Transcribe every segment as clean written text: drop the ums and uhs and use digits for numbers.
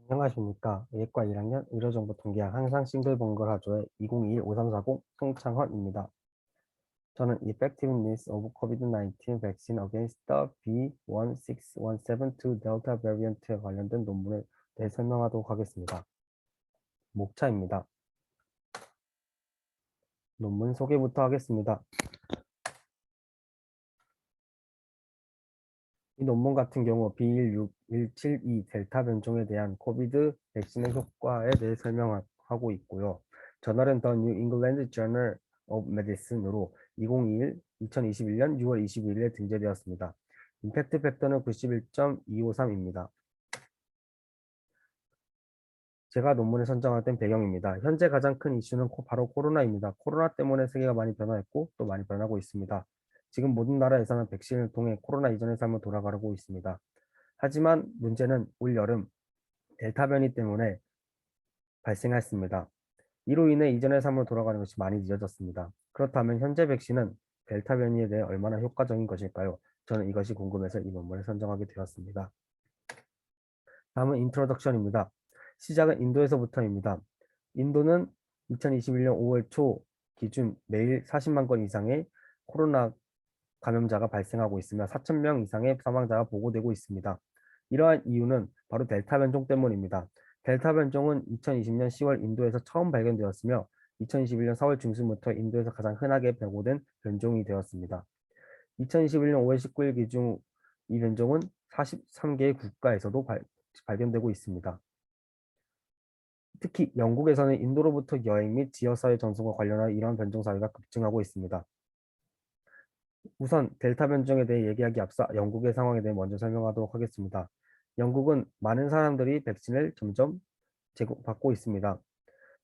안녕하십니까. 의예과 1학년 의료정보 통계학 항상 싱글벙글 하조의 2021-5340 송창헌입니다. 저는 Effectiveness of COVID-19 Vaccine Against the B.1.617.2 Delta Variant에 관련된 논문에 대해 설명하도록 하겠습니다. 목차입니다. 논문 소개부터 하겠습니다. 이 논문 같은 경우 B16172 델타 변종에 대한 코비드 백신의 효과에 대해 설명하고 있고요. 저널은 The New England Journal of Medicine으로 2021년 6월 22일에 등재되었습니다. 임팩트 팩터는 91.253입니다. 제가 논문을 선정할 배경입니다. 현재 가장 큰 이슈는 바로 코로나입니다. 코로나 때문에 세계가 많이 변화했고 또 많이 변하고 있습니다. 지금 모든 나라에서는 백신을 통해 코로나 이전의 삶을 돌아가고 있습니다. 하지만 문제는 올 여름 델타 변이 때문에 발생했습니다. 이로 인해 이전의 삶으로 돌아가는 것이 많이 늦어졌습니다. 그렇다면 현재 백신은 델타 변이에 대해 얼마나 효과적인 것일까요? 저는 이것이 궁금해서 이 논문을 선정하게 되었습니다. 다음은 인트로덕션입니다. 시작은 인도에서부터입니다. 인도는 2021년 5월 초 기준 매일 40만 건 이상의 코로나 감염자가 발생하고 있으며 4천 명 이상의 사망자가 보고되고 있습니다. 이러한 이유는 바로 델타 변종 때문입니다. 델타 변종은 2020년 10월 인도에서 처음 발견되었으며 2021년 4월 중순부터 인도에서 가장 흔하게 보고된 변종이 되었습니다. 2021년 5월 19일 기준 이 변종은 43개의 국가에서도 발견되고 있습니다. 특히 영국에서는 인도로부터 여행 및 지역사회 전송과 관련한 이러한 변종 사례가 급증하고 있습니다. 우선 델타 변종에 대해 얘기하기 앞서 영국의 상황에 대해 먼저 설명하도록 하겠습니다. 영국은 많은 사람들이 백신을 점점 제공받고 있습니다.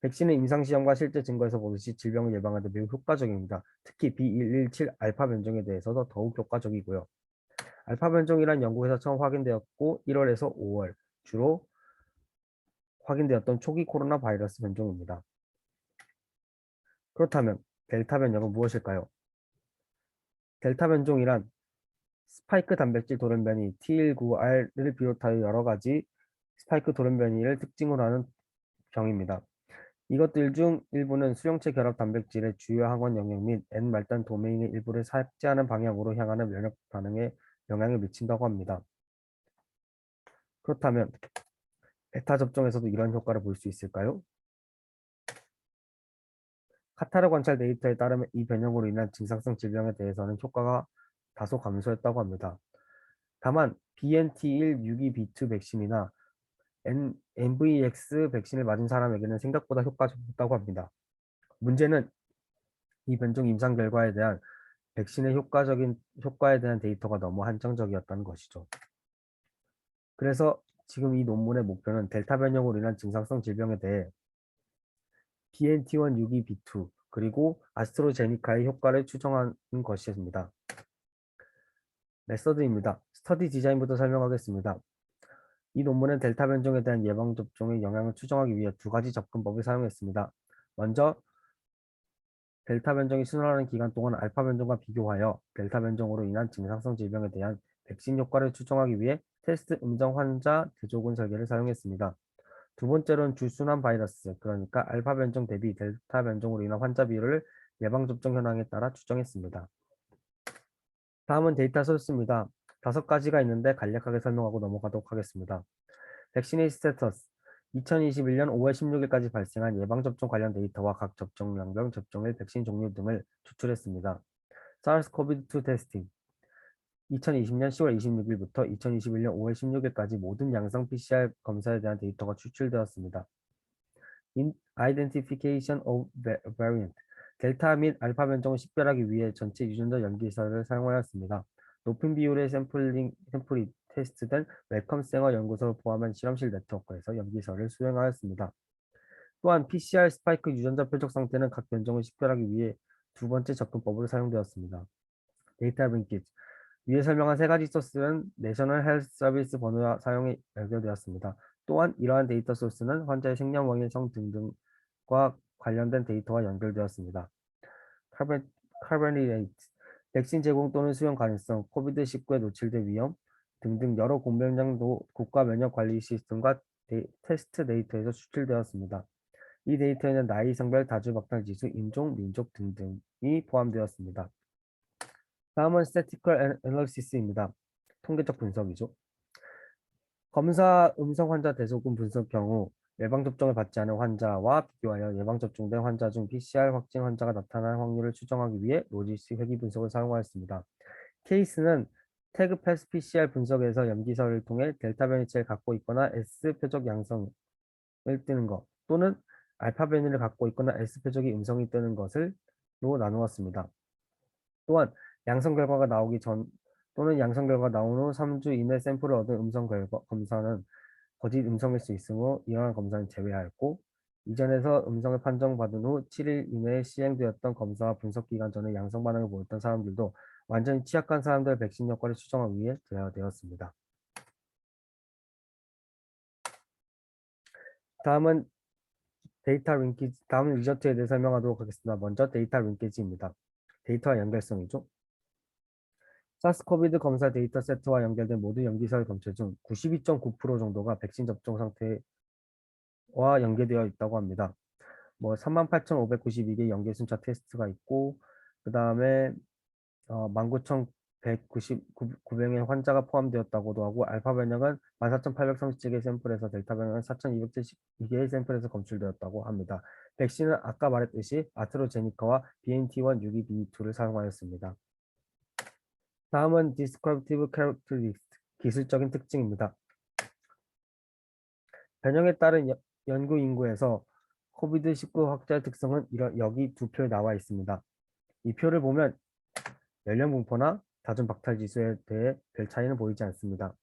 백신은 임상시험과 실제 증거에서 보듯이 질병을 예방하는 데 매우 효과적입니다. 특히 B117 알파 변종에 대해서도 더욱 효과적이고요. 알파 변종이란 영국에서 처음 확인되었고 1월에서 5월 주로 확인되었던 초기 코로나 바이러스 변종입니다. 그렇다면 델타 변종은 무엇일까요? 델타 변종이란 스파이크 단백질 돌연변이 T19R을 비롯하여 여러 가지 스파이크 돌연변이를 특징으로 하는 병입니다. 이것들 중 일부는 수용체 결합 단백질의 주요 항원 영역 및 N 말단 도메인의 일부를 삭제하는 방향으로 향하는 면역 반응에 영향을 미친다고 합니다. 그렇다면 베타 접종에서도 이런 효과를 볼 수 있을까요? 카타르 관찰 데이터에 따르면 이 변형으로 인한 증상성 질병에 대해서는 효과가 다소 감소했다고 합니다. 다만 BNT162B2 백신이나 MVX 백신을 맞은 사람에게는 생각보다 효과가 적다고 합니다. 문제는 이 변종 임상 결과에 대한 백신의 효과에 대한 데이터가 너무 한정적이었다는 것이죠. 그래서 지금 이 논문의 목표는 델타 변형으로 인한 증상성 질병에 대해 BNT162B2 그리고 아스트로제니카의 효과를 추정하는 것입니다. 메서드입니다. 스터디 디자인부터 설명하겠습니다. 이 논문은 델타 변종에 대한 예방접종의 영향을 추정하기 위해 두 가지 접근법을 사용했습니다. 먼저 델타 변종이 순환하는 기간 동안 알파 변종과 비교하여 델타 변종으로 인한 증상성 질병에 대한 백신 효과를 추정하기 위해 테스트 음성 환자 대조군 설계를 사용했습니다. 두 번째로는 주순환 바이러스, 그러니까 알파 변종 대비 델타 변종으로 인한 환자 비율을 예방접종 현황에 따라 추정했습니다. 다음은 데이터 소스입니다. 5가지가 있는데 간략하게 설명하고 넘어가도록 하겠습니다. 백신의 스테터스 2021년 5월 16일까지 발생한 예방접종 관련 데이터와 각 접종량별, 접종일, 백신 종류 등을 추출했습니다. SARS-CoV-2 테스팅 2020년 10월 26일부터 2021년 5월 16일까지 모든 양성 PCR 검사에 대한 데이터가 추출되었습니다. Identification of Variant 델타 및 알파 변종을 식별하기 위해 전체 유전자 연기설을 사용하였습니다. 높은 비율의 샘플이 테스트된 웰컴생어 연구소를 포함한 실험실 네트워크에서 연기설을 수행하였습니다. 또한 PCR 스파이크 유전자 표적 상태는 각 변종을 식별하기 위해 두 번째 접근법으로 사용되었습니다. 데이터 링키지 위에 설명한 세 가지 소스는 내셔널 헬스 서비스 번호 사용에 연결되었습니다. 또한 이러한 데이터 소스는 환자의 생년월일성 등등과 관련된 데이터와 연결되었습니다. 카버니레이트, 백신 제공 또는 수용 가능성, 코비드19에 노출될 위험 등등 여러 공병장 국가 면역 관리 시스템과 테스트 데이터에서 추출되었습니다. 이 데이터에는 나이, 성별, 다주박탈 지수, 인종, 민족 등등이 포함되었습니다. 다음은 Statistical Analysis입니다. 통계적 분석이죠. 검사 음성 환자 대소군 분석 경우 예방접종을 받지 않은 환자와 비교하여 예방접종된 환자 중 PCR 확진 환자가 나타날 확률을 추정하기 위해 로지스 회귀 분석을 사용하였습니다. 케이스는 태그 패스 PCR 분석에서 염기서를 통해 델타 변이체를 갖고 있거나 S 표적 양성을 뜨는 것 또는 알파 변이를 갖고 있거나 S 표적이 음성이 뜨는 것으로 나누었습니다. 또한 양성 결과가 나오기 전 또는 양성 결과가 나온 후 3주 이내 샘플을 얻은 음성 검사는 거짓 음성일 수 있으므로 이러한 검사는 제외하였고, 이전에서 음성을 판정받은 후 7일 이내에 시행되었던 검사와 분석 기간 전에 양성 반응을 보였던 사람들도 완전히 취약한 사람들의 백신 효과를 추정하기 위해 제어되었습니다. 다음은 다음은 리저트에 대해 설명하도록 하겠습니다. 먼저 데이터 링키지입니다. 데이터와 연결성이죠. 사스코비드 검사 데이터 세트와 연결된 모든 염기설 검체 중 92.9% 정도가 백신 접종 상태와 연계되어 있다고 합니다. 38,592개 연계 순차 테스트가 있고, 그 다음에 19,199명의 환자가 포함되었다고도 하고, 알파 변형은 14,837개 샘플에서 델타 변형은 4,272개의 샘플에서 검출되었다고 합니다. 백신은 아까 말했듯이 아스트라제네카와 BNT1 622를 사용하였습니다. 다음은 Descriptive Characteristics, 기술적인 특징입니다. 변형에 따른 연구 인구에서 코비드-19 확자의 특성은 여기 두 표에 나와 있습니다. 이 표를 보면 연령 분포나 다중 박탈 지수에 대해 별 차이는 보이지 않습니다.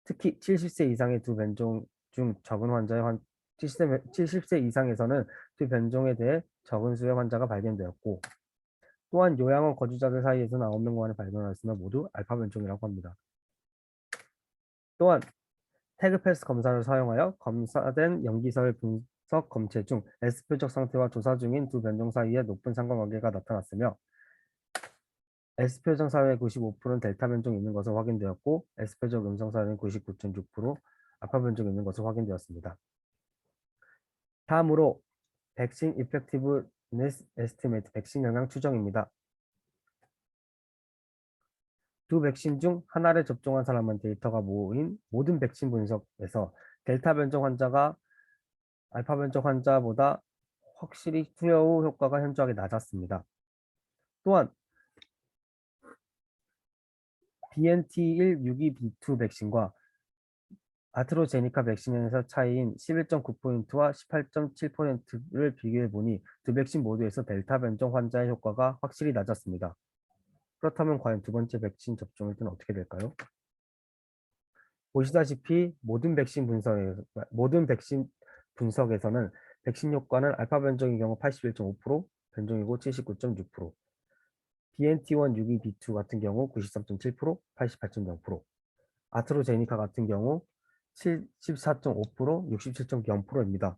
특히 70세 이상의 두 변종 중 적은 환자의 70세 이상에서는 두 변종에 대해 적은 수의 환자가 발견되었고, 또한 요양원 거주자들 사이에서는 9명 만에 발견하였으며 모두 알파 변종이라고 합니다. 또한 태그패스 검사를 사용하여 검사된 염기설 분석 검체 중 S표적 상태와 조사 중인 두 변종 사이에 높은 상관관계가 나타났으며 S표적 사회의 95%는 델타 변종이 있는 것으로 확인되었고 S표적 음성 사회는 99.6%, 알파 변종이 있는 것으로 확인되었습니다. 다음으로 백신 이펙티브니스 에스티메이트, 백신 영향 추정입니다. 두 백신 중 하나를 접종한 사람은 데이터가 모인 모든 백신 분석에서 델타 변종 환자가 알파 변종 환자보다 확실히 투여 후 효과가 현저하게 낮았습니다. 또한 BNT1 622B2 백신과 아스트라제네카 백신에서 차이인 11.9%와 18.7%를 비교해 보니 두 백신 모두에서 델타 변종 환자의 효과가 확실히 낮았습니다. 그렇다면 과연 두 번째 백신 접종일 때는 어떻게 될까요? 보시다시피 모든 백신 분석에서는 백신 효과는 알파 변종의 경우 81.5%, 변종이고 79.6%, BNT1 622B2 같은 경우 93.7%, 88.0%, 아스트라제네카 같은 경우 74.5%, 67.0%입니다.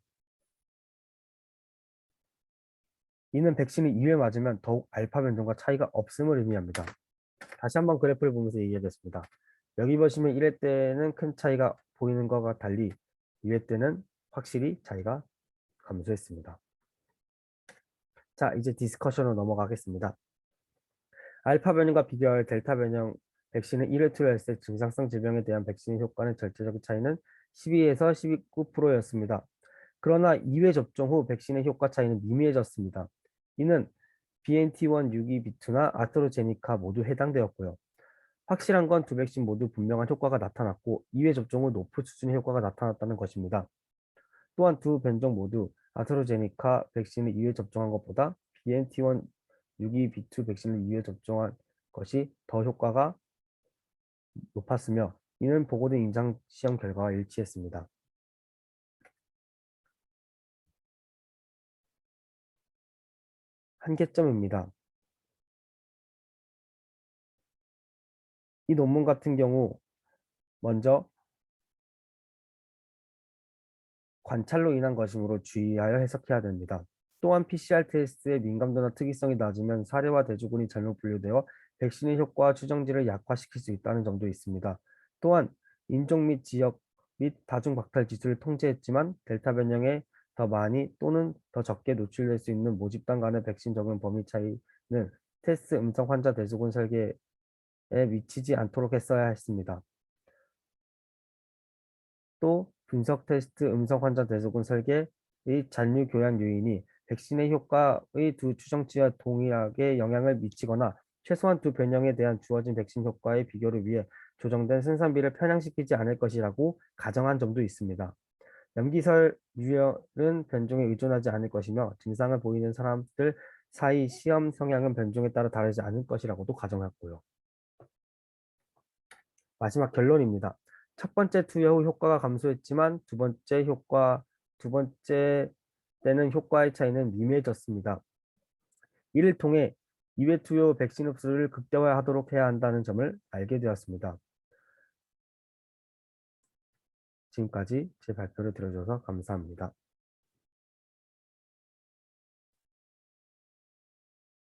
이는 백신이 2회 맞으면 더욱 알파 변종과 차이가 없음을 의미합니다. 다시 한번 그래프를 보면서 얘기하겠습니다. 여기 보시면 1회 때는 큰 차이가 보이는 것과 달리 2회 때는 확실히 차이가 감소했습니다. 자, 이제 디스커션으로 넘어가겠습니다. 알파 변형과 비교할 델타 변형 백신은 1회 투여했을 때 증상성 질병에 대한 백신 효과는 절대적인 차이는 12에서 19%였습니다. 그러나 2회 접종 후 백신의 효과 차이는 미미해졌습니다. 이는 BNT1 622B2나 아스트라제네카 모두 해당되었고요. 확실한 건 두 백신 모두 분명한 효과가 나타났고 2회 접종 후 높은 수준의 효과가 나타났다는 것입니다. 또한 두 변종 모두 아스트라제네카 백신을 2회 접종한 것보다 BNT1 622B2 백신을 2회 접종한 것이 더 효과가 높았으며 이는 보고된 임상시험 결과와 일치했습니다. 한계점입니다. 이 논문 같은 경우 먼저 관찰로 인한 것이므로 주의하여 해석해야 됩니다. 또한 PCR 테스트의 민감도나 특이성이 낮으면 사례와 대조군이 잘못 분류되어 백신의 효과와 추정지를 약화시킬 수 있다는 점도 있습니다. 또한 인종 및 지역 및 다중 박탈 지수를 통제했지만 델타 변형에 더 많이 또는 더 적게 노출될 수 있는 모집단 간의 백신 적용 범위 차이는 테스트 음성 환자 대수군 설계에 미치지 않도록 했어야 했습니다. 또 분석 테스트 음성 환자 대수군 설계의 잔류 교양 요인이 백신의 효과의 두 추정치와 동일하게 영향을 미치거나 최소한 두 변형에 대한 주어진 백신 효과의 비교를 위해 조정된 생산비를 편향시키지 않을 것이라고 가정한 점도 있습니다. 염기설 유혈은 변종에 의존하지 않을 것이며 증상을 보이는 사람들 사이 시험 성향은 변종에 따라 다르지 않을 것이라고도 가정했고요. 마지막 결론입니다. 첫 번째 투여 후 효과가 감소했지만 두 번째 때는 효과의 차이는 미미해졌습니다. 이를 통해 2회 투여 백신 흡수를 극대화하도록 해야 한다는 점을 알게 되었습니다. 지금까지 제 발표를 들어주셔서 감사합니다.